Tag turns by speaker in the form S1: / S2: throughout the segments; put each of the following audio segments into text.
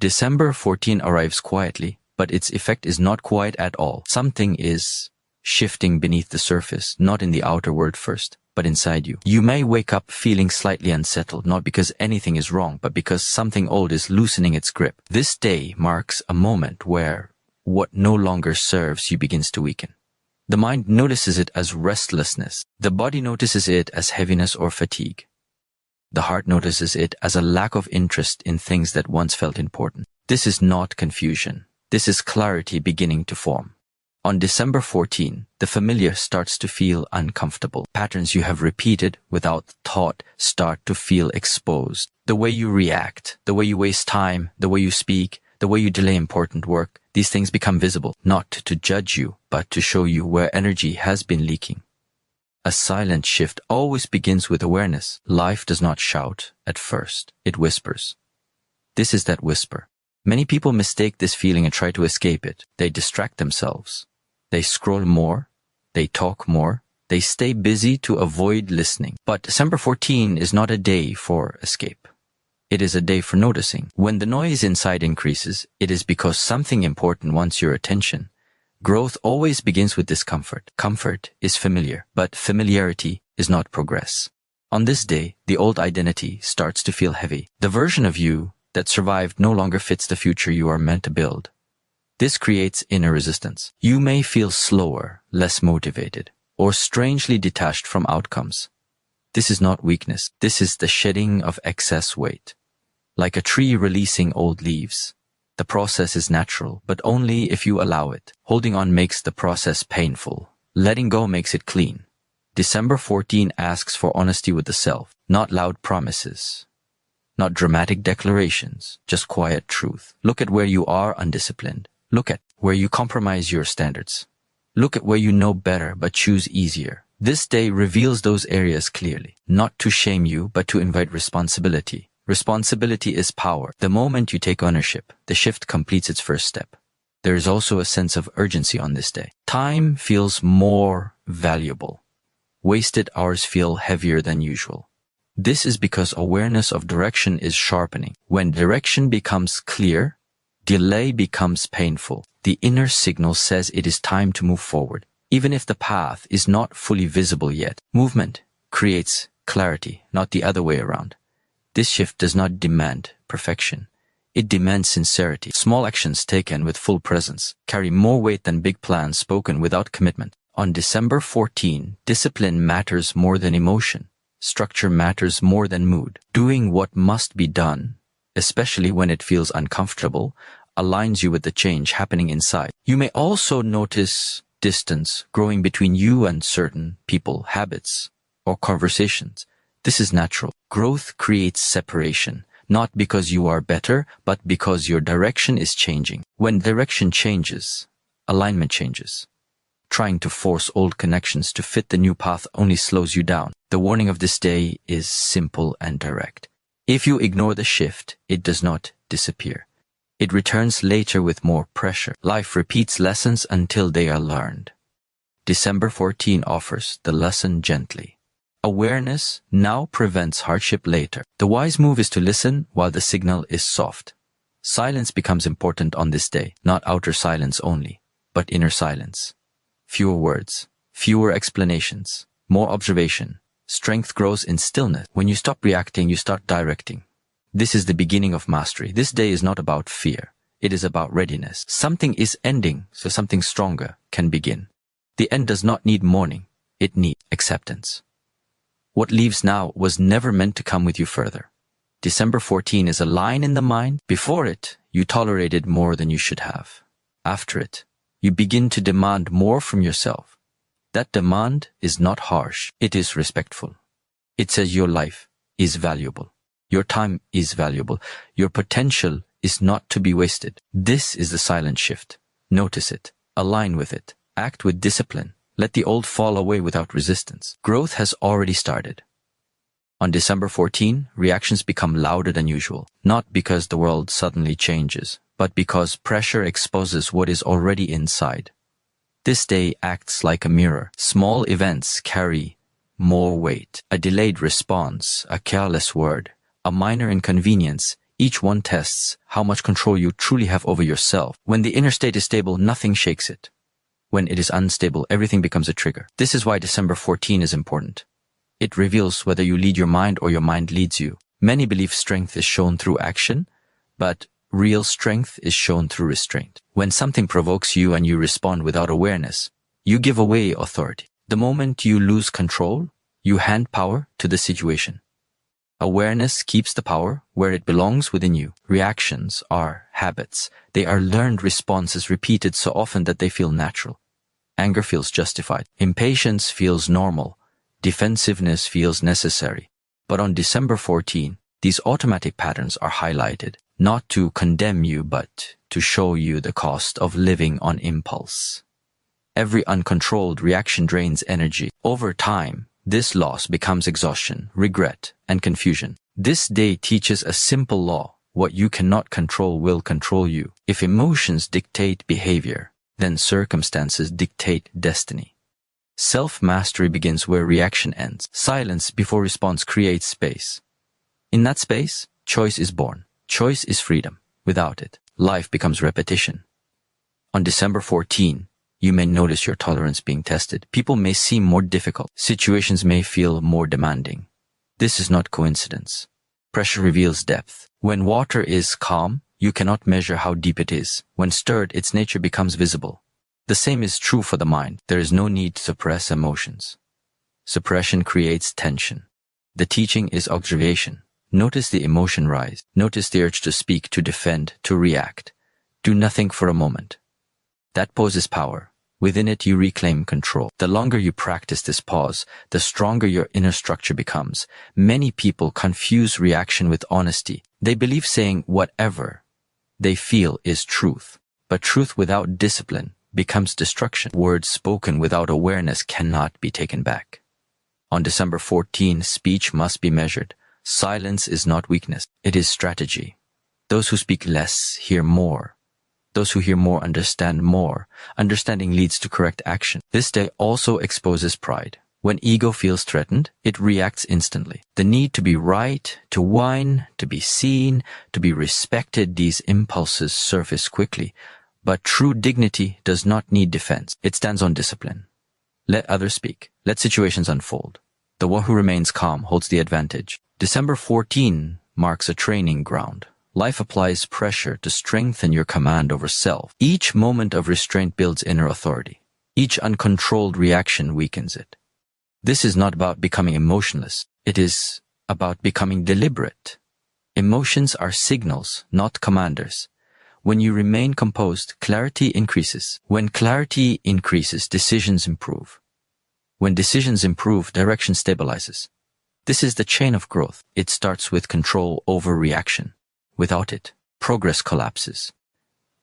S1: December 14 arrives quietly, but its effect is not quiet at all. Something is shifting beneath the surface, not in the outer world first, but inside you. You may wake up feeling slightly unsettled, not because anything is wrong, but because something old is loosening its grip. This day marks a moment where what no longer serves you begins to weaken. The mind notices it as restlessness. The body notices it as heaviness or fatigue. The heart notices it as a lack of interest in things that once felt important. This is not confusion. This is clarity beginning to form. On December 14, the familiar starts to feel uncomfortable. Patterns you have repeated without thought start to feel exposed. The way you react, the way you waste time, the way you speak, the way you delay important work, these things become visible, not to judge you, but to show you where energy has been leaking. A silent shift always begins with awareness. Life does not shout at first, it whispers. This is that whisper. Many people mistake this feeling and try to escape it. They distract themselves. They scroll more, they talk more, they stay busy to avoid listening. But December 14 is not a day for escape. It is a day for noticing. When the noise inside increases, it is because something important wants your attention. Growth always begins with discomfort. Comfort is familiar, but familiarity is not progress. On this day, the old identity starts to feel heavy. The version of you that survived no longer fits the future you are meant to build. This creates inner resistance. You may feel slower, less motivated, or strangely detached from outcomes. This is not weakness. This is the shedding of excess weight. Like a tree releasing old leaves. The process is natural, but only if you allow it. Holding on makes the process painful. Letting go makes it clean. December 14 asks for honesty with the self, not loud promises. Not dramatic declarations, just quiet truth. Look at where you are undisciplined. Look at where you compromise your standards. Look at where you know better but choose easier. This day reveals those areas clearly, not to shame you but to invite responsibility. Responsibility is power. The moment you take ownership, the shift completes its first step. There is also a sense of urgency on this day. Time feels more valuable. Wasted hours feel heavier than usual. This is because awareness of direction is sharpening. When direction becomes clear, delay becomes painful. The inner signal says it is time to move forward. Even if the path is not fully visible yet, movement creates clarity, not the other way around. This shift does not demand perfection. It demands sincerity. Small actions taken with full presence carry more weight than big plans spoken without commitment. On December 14, discipline matters more than emotion. Structure matters more than mood. Doing what must be done, especially when it feels uncomfortable, aligns you with the change happening inside. You may also notice distance growing between you and certain people, habits, or conversations. This is natural. Growth creates separation, not because you are better, but because your direction is changing. When direction changes, alignment changes. Trying to force old connections to fit the new path only slows you down. The warning of this day is simple and direct. If you ignore the shift, it does not disappear. It returns later with more pressure. Life repeats lessons until they are learned. December 14 offers the lesson gently. Awareness now prevents hardship later. The wise move is to listen while the signal is soft. Silence becomes important on this day, not outer silence only, but inner silence. Fewer words, fewer explanations, more observation. Strength grows in stillness. When you stop reacting, you start directing. This is the beginning of mastery. This day is not about fear. It is about readiness. Something is ending, so something stronger can begin. The end does not need mourning. It needs acceptance. What leaves now was never meant to come with you further. December 14 is a line in the mind. Before it, you tolerated more than you should have. After it, you begin to demand more from yourself. That demand is not harsh. It is respectful. It says your life is valuable. Your time is valuable. Your potential is not to be wasted. This is the silent shift. Notice it. Align with it. Act with discipline. Let the old fall away without resistance. Growth has already started. On December 14, reactions become louder than usual, not because the world suddenly changes, but because pressure exposes what is already inside. This day acts like a mirror. Small events carry more weight. A delayed response, a careless word, a minor inconvenience, Each one tests how much control you truly have over yourself. When the inner state is stable, nothing shakes it. When it is unstable, everything becomes a trigger. This is why December 14 is important. It reveals whether you lead your mind or your mind leads you. Many believe strength is shown through action, but real strength is shown through restraint. When something provokes you and you respond without awareness, you give away authority. The moment you lose control, you hand power to the situation. Awareness keeps the power where it belongs within you. Reactions are habits. They are learned responses repeated so often that they feel natural. Anger feels justified. Impatience feels normal. Defensiveness feels necessary. But on December 14, these automatic patterns are highlighted, not to condemn you, but to show you the cost of living on impulse. Every uncontrolled reaction drains energy. Over time, this loss becomes exhaustion, regret, and confusion. This day teaches a simple law. What you cannot control will control you. If emotions dictate behavior, then circumstances dictate destiny. Self-mastery begins where reaction ends. Silence before response creates space. In that space, choice is born. Choice is freedom. Without it, life becomes repetition. On December 14, you may notice your tolerance being tested. People may seem more difficult. Situations may feel more demanding. This is not coincidence. Pressure reveals depth. When water is calm, you cannot measure how deep it is. When stirred, its nature becomes visible. The same is true for the mind. There is no need to suppress emotions. Suppression creates tension. The teaching is observation. Notice the emotion rise. Notice the urge to speak, to defend, to react. Do nothing for a moment. That pause is power. Within it, you reclaim control. The longer you practice this pause, the stronger your inner structure becomes. Many people confuse reaction with honesty. They believe saying whatever they feel is truth. But truth without discipline becomes destruction. Words spoken without awareness cannot be taken back. On December 14, speech must be measured. Silence is not weakness. It is strategy. Those who speak less hear more. Those who hear more understand more. Understanding leads to correct action. This day also exposes pride. When ego feels threatened, it reacts instantly. The need to be right, to whine, to be seen, to be respected, these impulses surface quickly. But true dignity does not need defense. It stands on discipline. Let others speak. Let situations unfold. The one who remains calm holds the advantage. December 14 marks a training ground. Life applies pressure to strengthen your command over self. Each moment of restraint builds inner authority. Each uncontrolled reaction weakens it. This is not about becoming emotionless. It is about becoming deliberate. Emotions are signals, not commanders. When you remain composed, clarity increases. When clarity increases, decisions improve. When decisions improve, direction stabilizes. This is the chain of growth. It starts with control over reaction. Without it, progress collapses.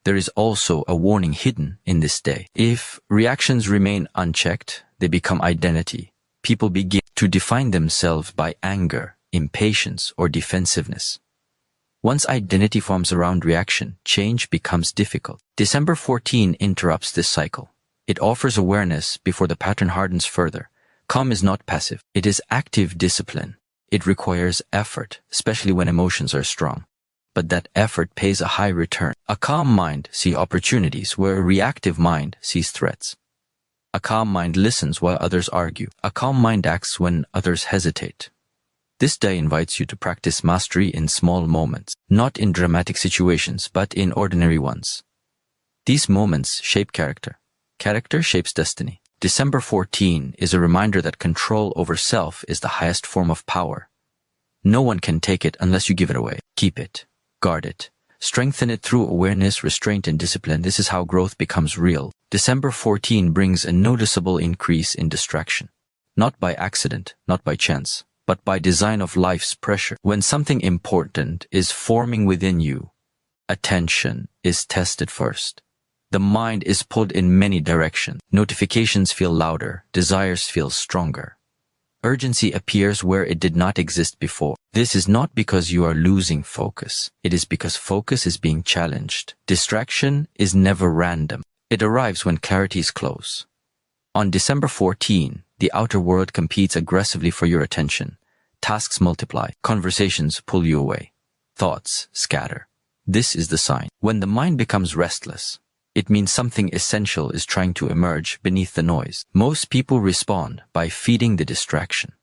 S1: There is also a warning hidden in this day. If reactions remain unchecked, they become identity. People begin to define themselves by anger, impatience, or defensiveness. Once identity forms around reaction, change becomes difficult. December 14 interrupts this cycle. It offers awareness before the pattern hardens further. Calm is not passive. It is active discipline. It requires effort, especially when emotions are strong. But that effort pays a high return. A calm mind sees opportunities where a reactive mind sees threats. A calm mind listens while others argue. A calm mind acts when others hesitate. This day invites you to practice mastery in small moments, not in dramatic situations, but in ordinary ones. These moments shape character. Character shapes destiny. December 14 is a reminder that control over self is the highest form of power. No one can take it unless you give it away. Keep it. Guard it. Strengthen it through awareness, restraint, and discipline. This is how growth becomes real. December 14 brings a noticeable increase in distraction. Not by accident, not by chance, but by design of life's pressure. When something important is forming within you, attention is tested first. The mind is pulled in many directions. Notifications feel louder. Desires feel stronger. Urgency appears where it did not exist before. This is not because you are losing focus. It is because focus is being challenged. Distraction is never random. It arrives when clarity is close. On December 14, the outer world competes aggressively for your attention. Tasks multiply. Conversations pull you away. thoughts scatter. This is the sign. When the mind becomes restless, it means something essential is trying to emerge beneath the noise. Most people respond by feeding the distraction.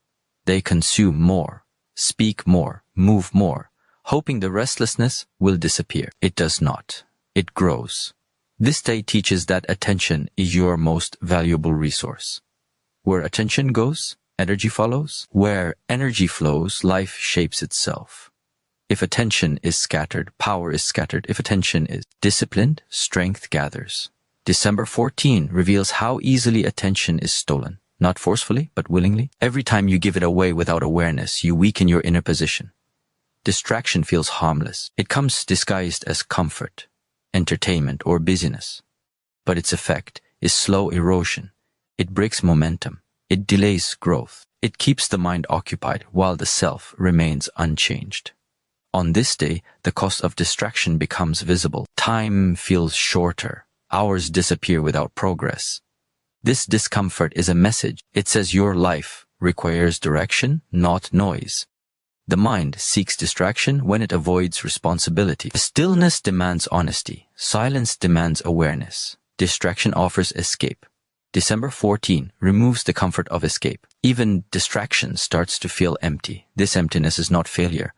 S1: They consume more, speak more, move more, hoping the restlessness will disappear. It does not. It grows. This day teaches that attention is your most valuable resource. Where attention goes, energy follows. Where energy flows, life shapes itself. If attention is scattered, power is scattered. If attention is disciplined, strength gathers. December 14 reveals how easily attention is stolen. Not forcefully, but willingly. Every time you give it away without awareness, you weaken your inner position. Distraction feels harmless. It comes disguised as comfort, entertainment, or busyness. But its effect is slow erosion. It breaks momentum. It delays growth. It keeps the mind occupied while the self remains unchanged. On this day, the cost of distraction becomes visible. Time feels shorter. Hours disappear without progress. This discomfort is a message. It says your life requires direction, not noise. The mind seeks distraction when it avoids responsibility. Stillness demands honesty. Silence demands awareness. Distraction offers escape. December 14 removes the comfort of escape. Even distraction starts to feel empty. This emptiness is not failure.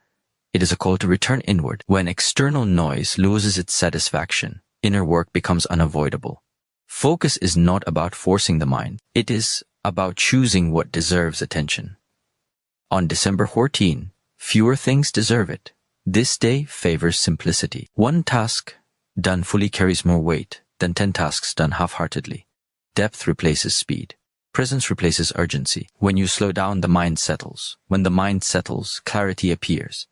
S1: It is a call to return inward. When external noise loses its satisfaction, inner work becomes unavoidable. Focus is not about forcing the mind. It is about choosing what deserves attention. On December 14, fewer things deserve it. This day favors simplicity. One task done fully carries more weight than 10 tasks done half-heartedly. Depth replaces speed. Presence replaces urgency. When you slow down, the mind settles. When the mind settles, clarity appears.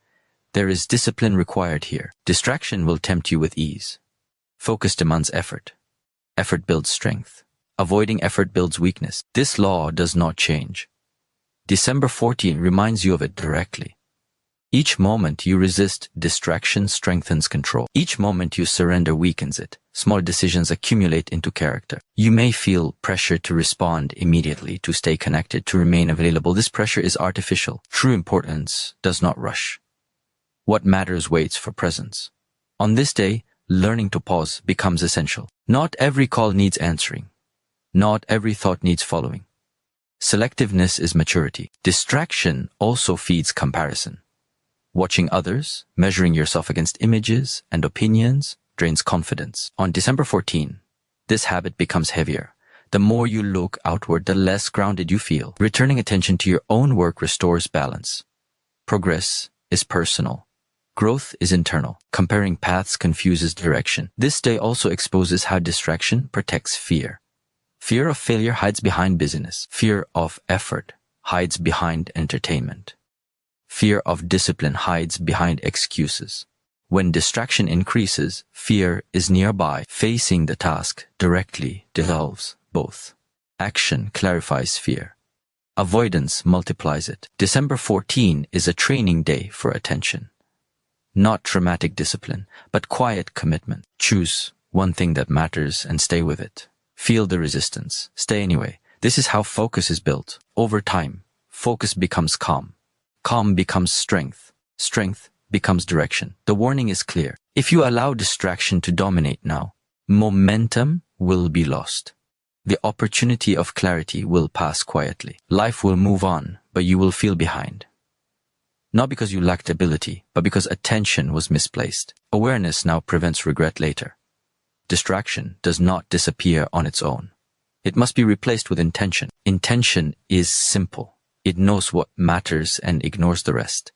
S1: There is discipline required here. Distraction will tempt you with ease. Focus demands effort. Effort builds strength. Avoiding effort builds weakness. This law does not change. December 14 reminds you of it directly. Each moment you resist distraction strengthens control. Each moment you surrender weakens it. Small decisions accumulate into character. You may feel pressure to respond immediately, to stay connected, to remain available. This pressure is artificial. True importance does not rush. What matters waits for presence. On this day, learning to pause becomes essential. Not every call needs answering. Not every thought needs following. Selectiveness is maturity. Distraction also feeds comparison. Watching others, measuring yourself against images and opinions, drains confidence. On December 14, this habit becomes heavier. The more you look outward, the less grounded you feel. Returning attention to your own work restores balance. Progress is personal. Growth is internal. Comparing paths confuses direction. This day also exposes how distraction protects fear. Fear of failure hides behind busyness. Fear of effort hides behind entertainment. Fear of discipline hides behind excuses. When distraction increases, fear is nearby. Facing the task directly dissolves both. Action clarifies fear. Avoidance multiplies it. December 14 is a training day for attention. Not dramatic discipline, but quiet commitment. Choose one thing that matters and stay with it. Feel the resistance. Stay anyway. This is how focus is built. Over time, focus becomes calm. Calm becomes strength. Strength becomes direction. The warning is clear. If you allow distraction to dominate now, momentum will be lost. The opportunity of clarity will pass quietly. Life will move on, but you will feel behind. Not because you lacked ability, but because attention was misplaced. Awareness now prevents regret later. Distraction does not disappear on its own. It must be replaced with intention. Intention is simple. It knows what matters and ignores the rest.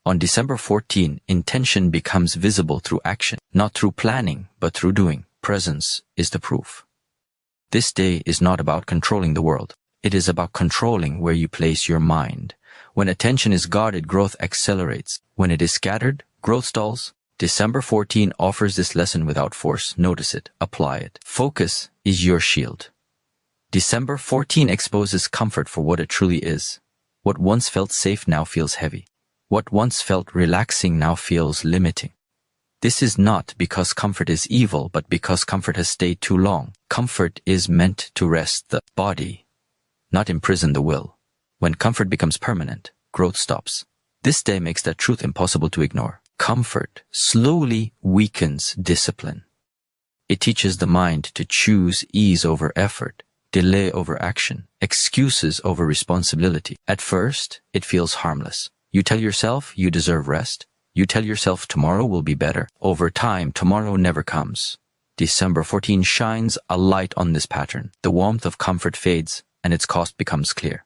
S1: On December 14, intention becomes visible through action, not through planning, but through doing. Presence is the proof. This day is not about controlling the world. It is about controlling where you place your mind. When attention is guarded, growth accelerates. When it is scattered, growth stalls. December 14 offers this lesson without force. Notice it. Apply it. Focus is your shield. December 14 exposes comfort for what it truly is. What once felt safe now feels heavy. What once felt relaxing now feels limiting. This is not because comfort is evil, but because comfort has stayed too long. Comfort is meant to rest the body, not imprison the will. When comfort becomes permanent, growth stops. This day makes that truth impossible to ignore. Comfort slowly weakens discipline. It teaches the mind to choose ease over effort, delay over action, excuses over responsibility. At first, it feels harmless. You tell yourself you deserve rest. You tell yourself tomorrow will be better. Over time, tomorrow never comes. December 14 shines a light on this pattern. The warmth of comfort fades, and its cost becomes clear.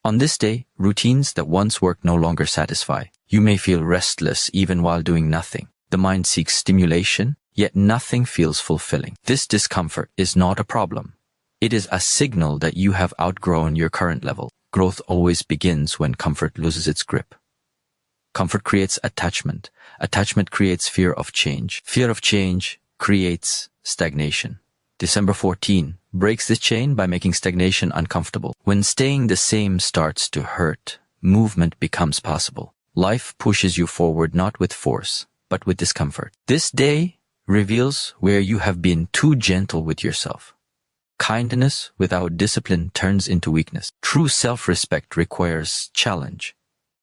S1: On this day, routines that once worked no longer satisfy. You may feel restless even while doing nothing. The mind seeks stimulation, yet nothing feels fulfilling. This discomfort is not a problem. It is a signal that you have outgrown your current level. Growth always begins when comfort loses its grip. Comfort creates attachment. Attachment creates fear of change. Fear of change creates stagnation. December 14 breaks this chain by making stagnation uncomfortable. When staying the same starts to hurt, movement becomes possible. Life pushes you forward not with force, but with discomfort. This day reveals where you have been too gentle with yourself. Kindness without discipline turns into weakness. True self-respect requires challenge.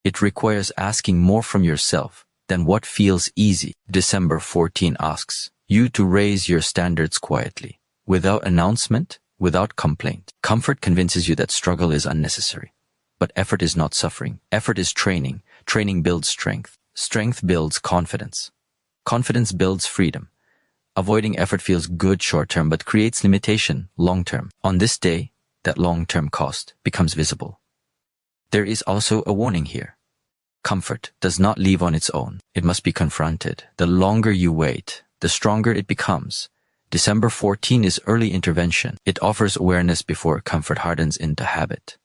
S1: It requires asking more from yourself than what feels easy. December 14 asks you to raise your standards quietly, without announcement, without complaint. Comfort convinces you that struggle is unnecessary. But effort is not suffering. Effort is training. Training builds strength. Strength builds confidence. Confidence builds freedom. Avoiding effort feels good short-term but creates limitation long-term. On this day, that long-term cost becomes visible. There is also a warning here. Comfort does not leave on its own. It must be confronted. The longer you wait, the stronger it becomes. December 14 is early intervention. It offers awareness before comfort hardens into habit.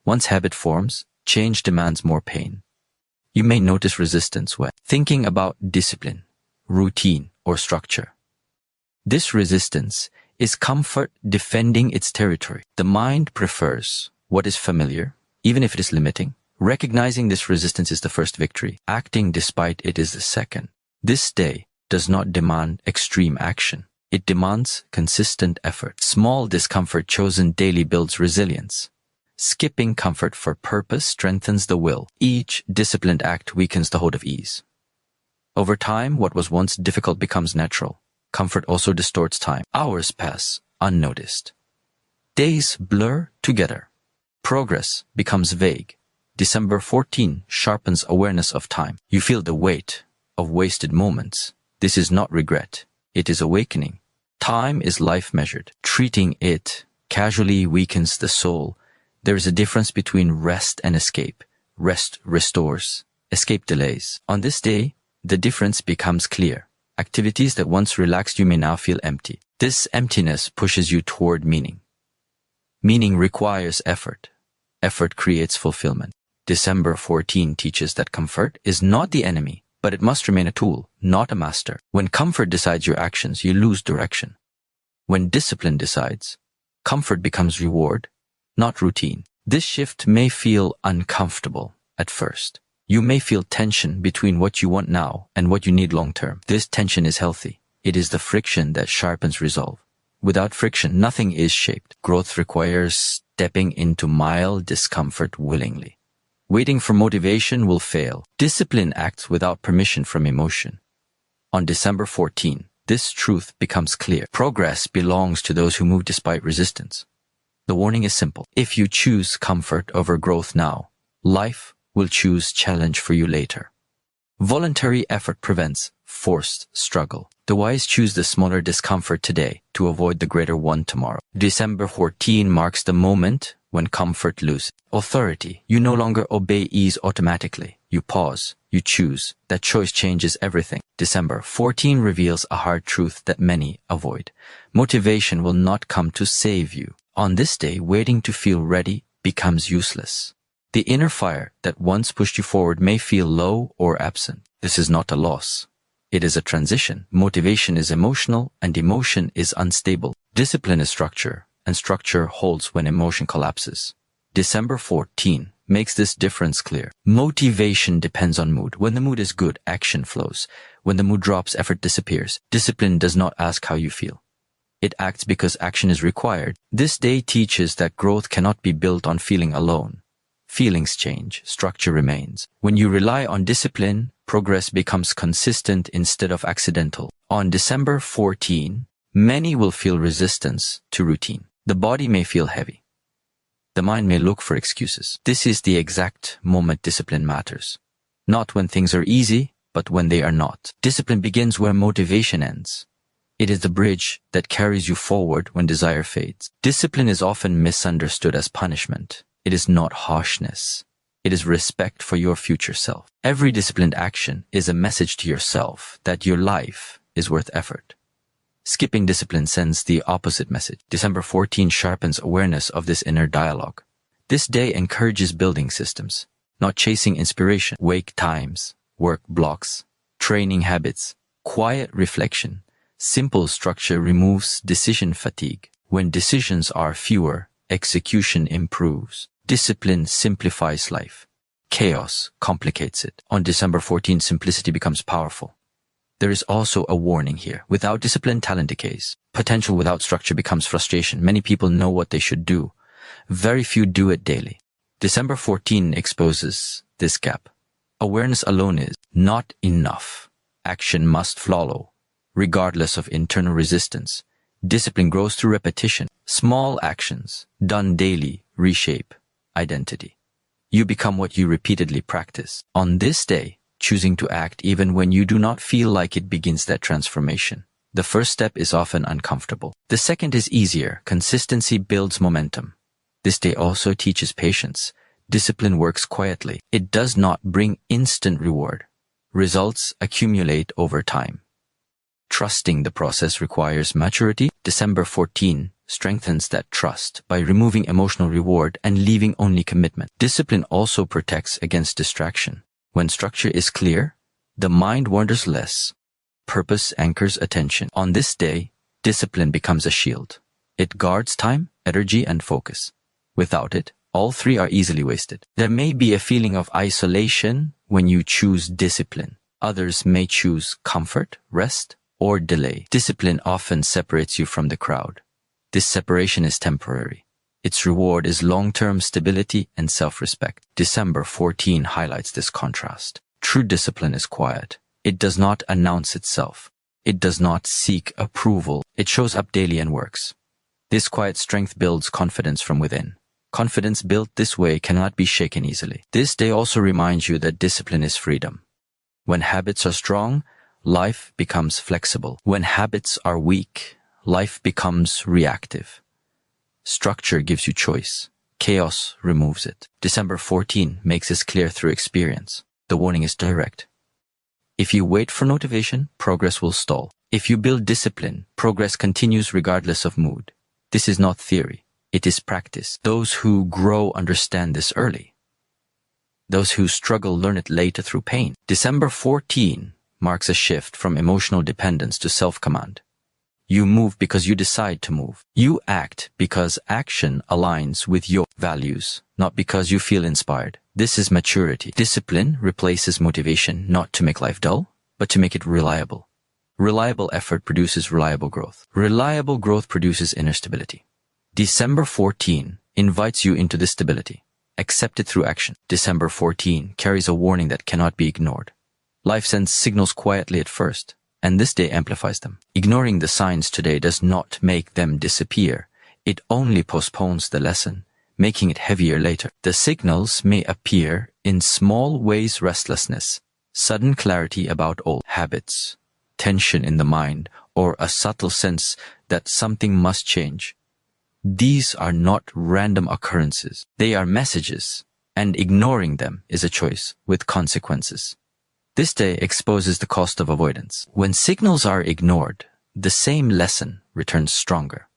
S1: Once habit forms, change demands more pain. You may notice resistance when thinking about discipline, routine, or structure. This resistance is comfort defending its territory. The mind prefers what is familiar, even if it is limiting. Recognizing this resistance is the first victory. Acting despite it is the second. This day does not demand extreme action. It demands consistent effort. Small discomfort chosen daily builds resilience. Skipping comfort for purpose strengthens the will. Each disciplined act weakens the hold of ease. Over time, what was once difficult becomes natural. Comfort also distorts time. Hours pass unnoticed. Days blur together. Progress becomes vague. December 14 sharpens awareness of time. You feel the weight of wasted moments. This is not regret. It is awakening. Time is life measured. Treating it casually weakens the soul. There is a difference between rest and escape. Rest restores. Escape delays. On this day, the difference becomes clear. Activities that once relaxed you may now feel empty. This emptiness pushes you toward meaning. Meaning requires effort. Effort creates fulfillment. December 14 teaches that comfort is not the enemy, but it must remain a tool, not a master. When comfort decides your actions, you lose direction. When discipline decides, comfort becomes reward, not routine. This shift may feel uncomfortable at first. You may feel tension between what you want now and what you need long-term. This tension is healthy. It is the friction that sharpens resolve. Without friction, nothing is shaped. Growth requires stepping into mild discomfort willingly. Waiting for motivation will fail. Discipline acts without permission from emotion. On December 14, this truth becomes clear. Progress belongs to those who move despite resistance. The warning is simple. If you choose comfort over growth now, life will choose challenge for you later. Voluntary effort prevents forced struggle. The wise choose the smaller discomfort today to avoid the greater one tomorrow. December 14 marks the moment when comfort loses authority. You no longer obey ease automatically. You pause. You choose. That choice changes everything. December 14 reveals a hard truth that many avoid. Motivation will not come to save you. On this day, waiting to feel ready becomes useless. The inner fire that once pushed you forward may feel low or absent. This is not a loss. It is a transition. Motivation is emotional and emotion is unstable. Discipline is structure, and structure holds when emotion collapses. December 14 makes this difference clear. Motivation depends on mood. When the mood is good, action flows. When the mood drops, effort disappears. Discipline does not ask how you feel. It acts because action is required. This day teaches that growth cannot be built on feeling alone. Feelings change, structure remains. When you rely on discipline, progress becomes consistent instead of accidental. On December 14, many will feel resistance to routine. The body may feel heavy. The mind may look for excuses. This is the exact moment discipline matters. Not when things are easy, but when they are not. Discipline begins where motivation ends. It is the bridge that carries you forward when desire fades. Discipline is often misunderstood as punishment. It is not harshness. It is respect for your future self. Every disciplined action is a message to yourself that your life is worth effort. Skipping discipline sends the opposite message. December 14 sharpens awareness of this inner dialogue. This day encourages building systems, not chasing inspiration. Wake times, work blocks, training habits, quiet reflection. Simple structure removes decision fatigue. When decisions are fewer, execution improves. Discipline simplifies life. Chaos complicates it. On December 14, simplicity becomes powerful. There is also a warning here. Without discipline, talent decays. Potential without structure becomes frustration. Many people know what they should do. Very few do it daily. December 14 exposes this gap. Awareness alone is not enough. Action must follow, regardless of internal resistance. Discipline grows through repetition. Small actions, done daily, reshape identity. You become what you repeatedly practice. On this day, choosing to act even when you do not feel like it begins that transformation. The first step is often uncomfortable. The second is easier. Consistency builds momentum. This day also teaches patience. Discipline works quietly. It does not bring instant reward. Results accumulate over time. Trusting the process requires maturity. December 14 strengthens that trust by removing emotional reward and leaving only commitment. Discipline also protects against distraction. When structure is clear, the mind wanders less. Purpose anchors attention. On this day, discipline becomes a shield. It guards time, energy, and focus. Without it, all three are easily wasted. There may be a feeling of isolation when you choose discipline. Others may choose comfort, rest, or delay. Discipline often separates you from the crowd. This separation is temporary. Its reward is long-term stability and self-respect. December 14 highlights this contrast. True discipline is quiet. It does not announce itself. It does not seek approval. It shows up daily and works. This quiet strength builds confidence from within. Confidence built this way cannot be shaken easily. This day also reminds you that discipline is freedom. When habits are strong, life becomes flexible. When habits are weak, life becomes reactive. Structure gives you choice. Chaos removes it. December 14 makes this clear through experience. The warning is direct. If you wait for motivation, progress will stall. If you build discipline, progress continues regardless of mood. This is not theory. It is practice. Those who grow understand this early. Those who struggle learn it later through pain. December 14 marks a shift from emotional dependence to self-command. You move because you decide to move. You act because action aligns with your values, not because you feel inspired. This is maturity. Discipline replaces motivation not to make life dull, but to make it reliable. Reliable effort produces reliable growth. Reliable growth produces inner stability. December 14 invites you into this stability. Accept it through action. December 14 carries a warning that cannot be ignored. Life sends signals quietly at first, and this day amplifies them. Ignoring the signs today does not make them disappear. It only postpones the lesson, making it heavier later. The signals may appear in small ways: restlessness, sudden clarity about old habits, tension in the mind, or a subtle sense that something must change. These are not random occurrences. They are messages, and ignoring them is a choice with consequences. This day exposes the cost of avoidance. When signals are ignored, the same lesson returns stronger.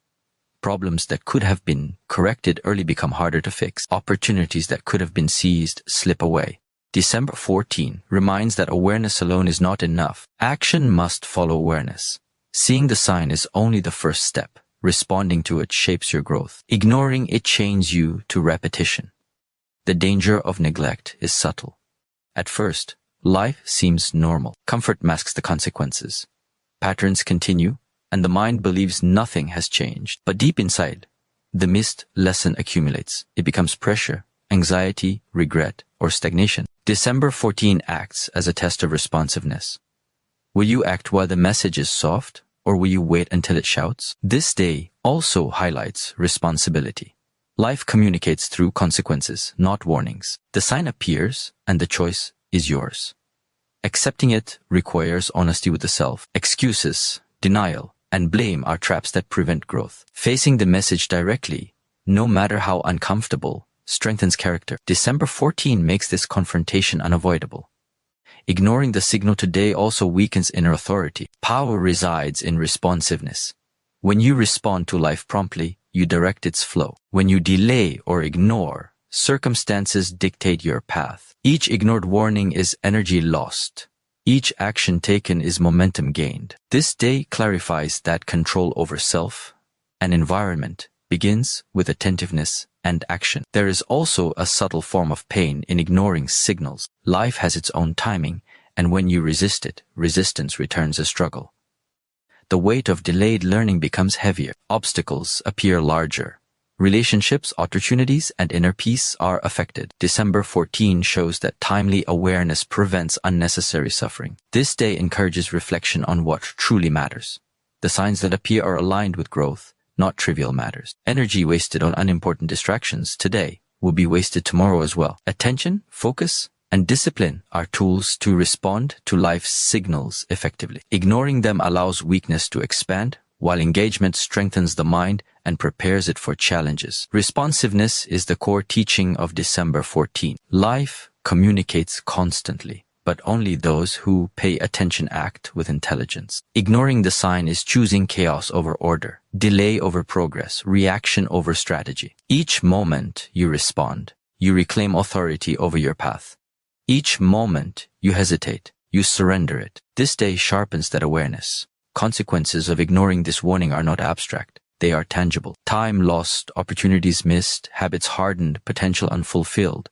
S1: Problems that could have been corrected early become harder to fix. Opportunities that could have been seized slip away. December 14 reminds that awareness alone is not enough. Action must follow awareness. Seeing the sign is only the first step. Responding to it shapes your growth. Ignoring it chains you to repetition. The danger of neglect is subtle. At first, life seems normal. Comfort masks the consequences. Patterns continue, and the mind believes nothing has changed. But deep inside, the missed lesson accumulates. It becomes pressure, anxiety, regret, or stagnation. December 14 acts as a test of responsiveness. Will you act while the message is soft, or will you wait until it shouts? This day also highlights responsibility. Life communicates through consequences, not warnings. The sign appears, and the choice is yours. Accepting it requires honesty with the self. Excuses, denial, and blame are traps that prevent growth. Facing the message directly, no matter how uncomfortable, strengthens character. December 14 makes this confrontation unavoidable. Ignoring the signal today also weakens inner authority. Power resides in responsiveness. When you respond to life promptly, you direct its flow. When you delay or ignore, circumstances dictate your path. Each ignored warning is energy lost. Each action taken is momentum gained. This day clarifies that control over self and environment begins with attentiveness and action. There is also a subtle form of pain in ignoring signals. Life has its own timing, and when you resist it, resistance returns a struggle. The weight of delayed learning becomes heavier. Obstacles appear larger. Relationships, opportunities, and inner peace are affected. December 14 shows that timely awareness prevents unnecessary suffering. This day encourages reflection on what truly matters. The signs that appear are aligned with growth, not trivial matters. Energy wasted on unimportant distractions today will be wasted tomorrow as well. Attention, focus, and discipline are tools to respond to life's signals effectively. Ignoring them allows weakness to expand, while engagement strengthens the mind and prepares it for challenges. Responsiveness is the core teaching of December 14. Life communicates constantly, but only those who pay attention act with intelligence. Ignoring the sign is choosing chaos over order, delay over progress, reaction over strategy. Each moment you respond, you reclaim authority over your path. Each moment you hesitate, you surrender it. This day sharpens that awareness. Consequences of ignoring this warning are not abstract. They are tangible. Time lost, opportunities missed, habits hardened, potential unfulfilled.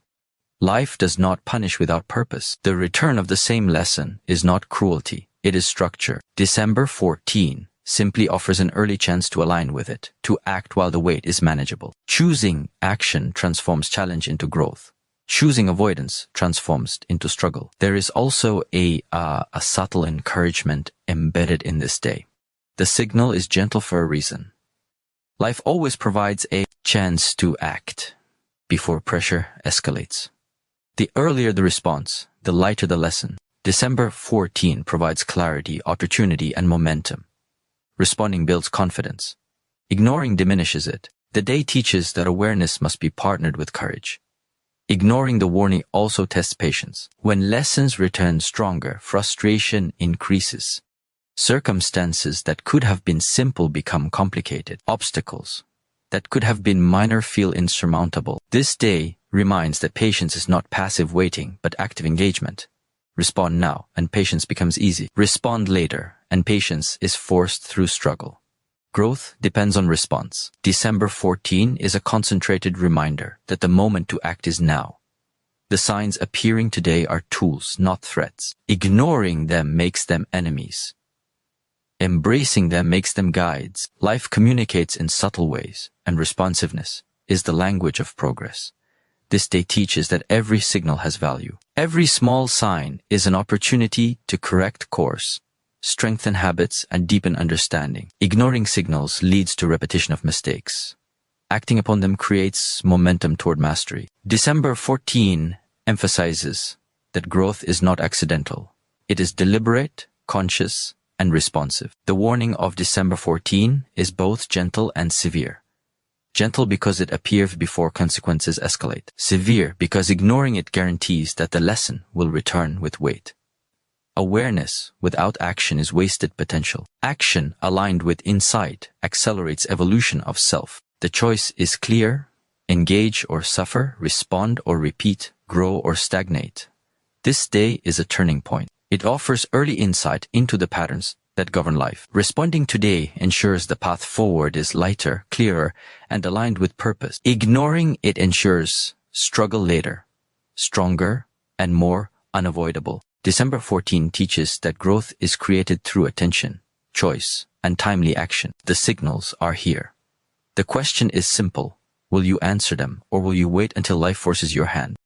S1: Life does not punish without purpose. The return of the same lesson is not cruelty. It is structure. December 14 simply offers an early chance to align with it, to act while the wait is manageable. Choosing action transforms challenge into growth. Choosing avoidance transforms into struggle. There is also a subtle encouragement embedded in this day. The signal is gentle for a reason. Life always provides a chance to act before pressure escalates. The earlier the response, the lighter the lesson. December 14 provides clarity, opportunity, and momentum. Responding builds confidence. Ignoring diminishes it. The day teaches that awareness must be partnered with courage. Ignoring the warning also tests patience. When lessons return stronger, frustration increases. Circumstances that could have been simple become complicated. Obstacles that could have been minor feel insurmountable. This day reminds that patience is not passive waiting, but active engagement. Respond now, and patience becomes easy. Respond later, and patience is forced through struggle. Growth depends on response. December 14 is a concentrated reminder that the moment to act is now. The signs appearing today are tools, not threats. Ignoring them makes them enemies. Embracing them makes them guides. Life communicates in subtle ways, and responsiveness is the language of progress. This day teaches that every signal has value. Every small sign is an opportunity to correct course, strengthen habits, and deepen understanding. Ignoring signals leads to repetition of mistakes. Acting upon them creates momentum toward mastery. December 14 emphasizes that growth is not accidental. It is deliberate, conscious, and responsive. The warning of December 14 is both gentle and severe. Gentle because it appears before consequences escalate. Severe because ignoring it guarantees that the lesson will return with weight. Awareness without action is wasted potential. Action aligned with insight accelerates evolution of self. The choice is clear: engage or suffer, respond or repeat, grow or stagnate. This day is a turning point. It offers early insight into the patterns that govern life. Responding today ensures the path forward is lighter, clearer, and aligned with purpose. Ignoring it ensures struggle later, stronger, and more unavoidable. December 14 teaches that growth is created through attention, choice, and timely action. The signals are here. The question is simple: Will you answer them, or will you wait until life forces your hand?